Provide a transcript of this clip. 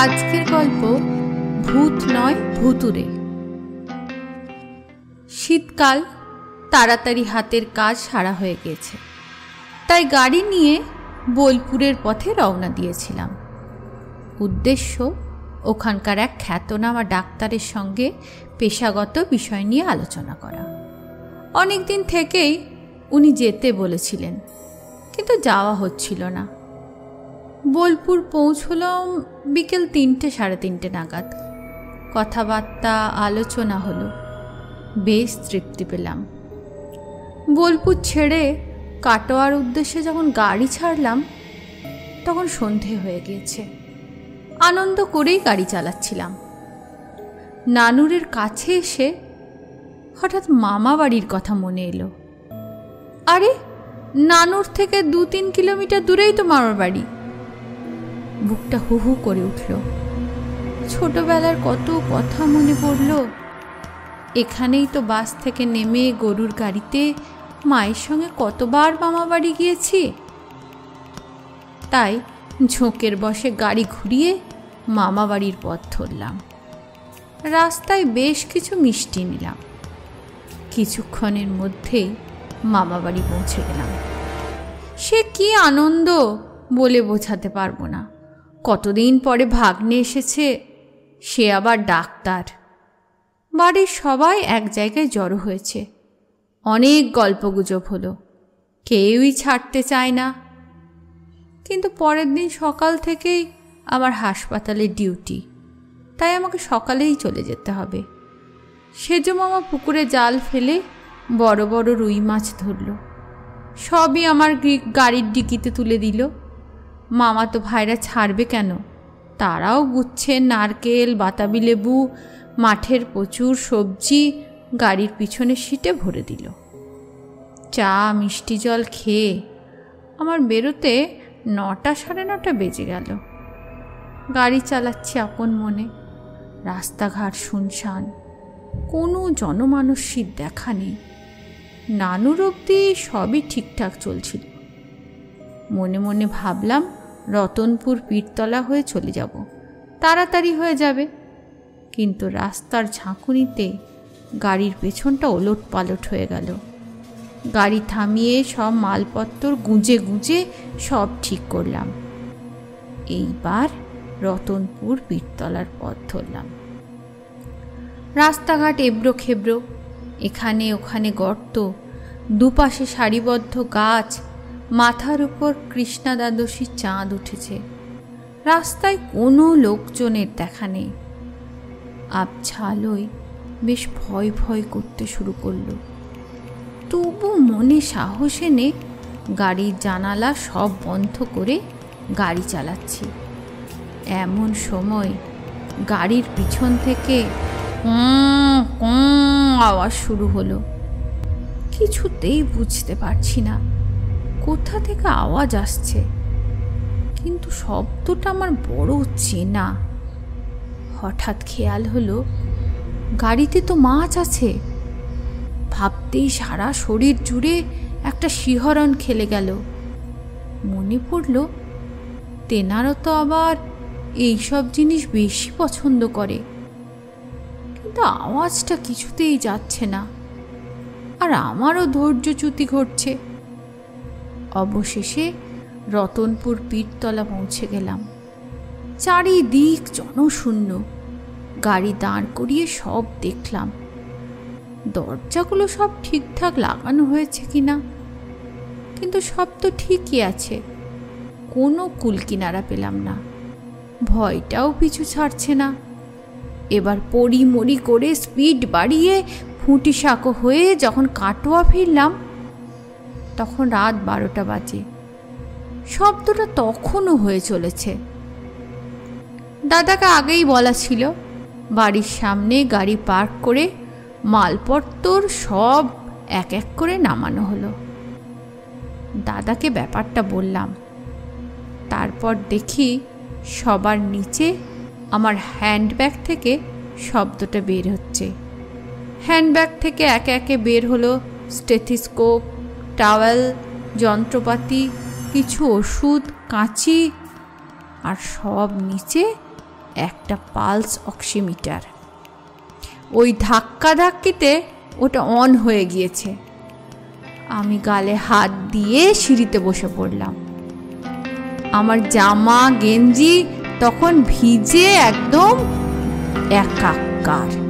আজকের গল্প ভূত নয় ভুতুড়ে। শীতকাল, তাড়াতাড়ি হাতের কাজ সারা হয়ে গেছে, তাই গাড়ি নিয়ে বোলপুরের পথে রওনা দিয়েছিলাম। উদ্দেশ্য ওখানকার এক খ্যাতনামা ডাক্তারের সঙ্গে পেশাগত বিষয় নিয়ে আলোচনা করা। অনেক দিন থেকেই উনি যেতে বলেছিলেন, কিন্তু যাওয়া হচ্ছিল না। বোলপুর পৌঁছলাম বিকেল 3টে সাড়ে 3টে নাগাদ। কথাবার্তা আলোচনা হলো, বেশ তৃপ্তি পেলাম। বোলপুর ছেড়ে কাটোয়ার উদ্দেশ্যে যখন গাড়ি ছাড়লাম তখন সন্ধে হয়ে গিয়েছে। আনন্দ করেই গাড়ি চালাচ্ছিলাম। নানুরের কাছে এসে হঠাৎ মামা বাড়ির কথা মনে এলো। আরে, নানুর থেকে 2-3 কিলোমিটার দূরেই তো মামার বাড়ি। বুকটা হু হু করে উঠল। ছোটবেলার কত কথা মনে পড়ল। এখানেই তো বাস থেকে নেমে গরুর গাড়িতে মায়ের সঙ্গে কতবার মামা বাড়ি গিয়েছি। তাই ঝোঁকের বসে গাড়ি ঘুরিয়ে মামা বাড়ির পথ ধরলাম। রাস্তায় বেশ কিছু মিষ্টি নিলাম। কিছুক্ষণের মধ্যেই মামা বাড়ি পৌঁছে গেলাম। সে কি আনন্দ বলে বোঝাতে পারবো না। কতদিন পরে ভাগ্নে এসেছে, সে আবার ডাক্তার। বাড়ির সবাই এক জায়গায় জড়ো হয়েছে। অনেক গল্পগুজব হলো, কেউই ছাড়তে চায় না। কিন্তু পরের দিন সকাল থেকেই আমার হাসপাতালে ডিউটি, তাই আমাকে সকালেই চলে যেতে হবে। সেজ মামা পুকুরে জাল ফেলে বড় বড় রুই মাছ ধরল। সবই আমার গাড়ির ডিকিতে তুলে দিল। মামা তো ভাইরা ছাড়বে কেন, তারাও গুচ্ছে নারকেল, বাতাবি লেবু, মাঠের প্রচুর সবজি গাড়ির পিছনের সিটে ভরে দিল। চা মিষ্টি জল খেয়ে আমার বেরোতে 9টা সাড়ে 9টা বেজে গেল। গাড়ি চালাচ্ছি আপন মনে। রাস্তাঘাট শুনশান, কোনো জনমানসীর দেখা নেই। নানুর অবধি সবই ঠিকঠাক চলছিল। মনে মনে ভাবলাম রতনপুর পীরতলা হয়ে চলে যাব, তাড়াতাড়ি হয়ে যাবে। কিন্তু রাস্তার ঝাঁকুনিতে গাড়ির পেছনটা ওলট পালট হয়ে গেল। গাড়ি থামিয়ে সব মালপত্র গুঁজে গুঁজে সব ঠিক করলাম। এইবার রতনপুর পীরতলার পথ ধরলাম। রাস্তাঘাট এবড়ো খেবড়ো, এখানে ওখানে গর্ত, দুপাশে সারিবদ্ধ গাছ, মাথার উপর কৃষ্ণা দ্বাদশী চাঁদ উঠেছে। রাস্তায় কোনো লোকজনের দেখা নেই। আবছা আলোয় বেশ ভয় ভয় করতে শুরু করলো। তবু মনে সাহস এনে গাড়ির জানালা সব বন্ধ করে গাড়ি চালাচ্ছি। এমন সময় গাড়ির পিছন থেকে আওয়াজ শুরু হলো। কিছুতেই বুঝতে পারছি না কোথা থেকে আওয়াজ আসছে, কিন্তু শব্দটা আমার বড় চেনা। হঠাৎ খেয়াল হলো গাড়িতে তো মাছ আছে। ভাবতেই সারা শরীর জুড়ে একটা শিহরণ খেলে গেল। মনে পড়ল তেনারও তো আবার এইসব জিনিস বেশি পছন্দ করে, কিন্তু আওয়াজটা কিছুতেই যাচ্ছে না, আর আমারও ধৈর্যচ্যুতি ঘটছে। অবশেষে রতনপুর পীরতলা পৌঁছে গেলাম। চারিদিক জনশূন্য। গাড়ি দাঁড় করিয়ে সব দেখলাম। দরজাগুলো সব ঠিকঠাক লাগানো হয়েছে কিনা, কিন্তু সব তো ঠিকই আছে। কোনো কুলকিনারা পেলাম না। ভয়টাও পিছু ছাড়ছে না। এবার পড়ি মরি করে স্পিড বাড়িয়ে ফুটি সাঁকো হয়ে যখন কাটোয়া ফিরলাম তখন রাত 12টা বাজে। শব্দটা তখনও হয়ে চলেছে। দাদাকে আগেই বলা ছিল বাড়ির সামনে গাড়ি পার্ক করে মালপত্তর সব এক এক করে নামানো হলো। দাদাকে ব্যাপারটা বললাম। তারপর দেখি সবার নিচে আমার হ্যান্ডব্যাগ থেকে শব্দটা বের হচ্ছে। হ্যান্ডব্যাগ থেকে একে একে বের হলো স্টেথিস্কোপ, টাওয়েল, যন্ত্রপাতি, কিছু ওষুধ, কাঁচি, আর সব নিচে একটা পালস অক্সিমিটার। ওই ধাক্কিতে ওটা অন হয়ে গিয়েছে। আমি গালে হাত দিয়ে সিঁড়িতে বসে পড়লাম। আমার জামা গেঞ্জি তখন ভিজে একদম একাকার।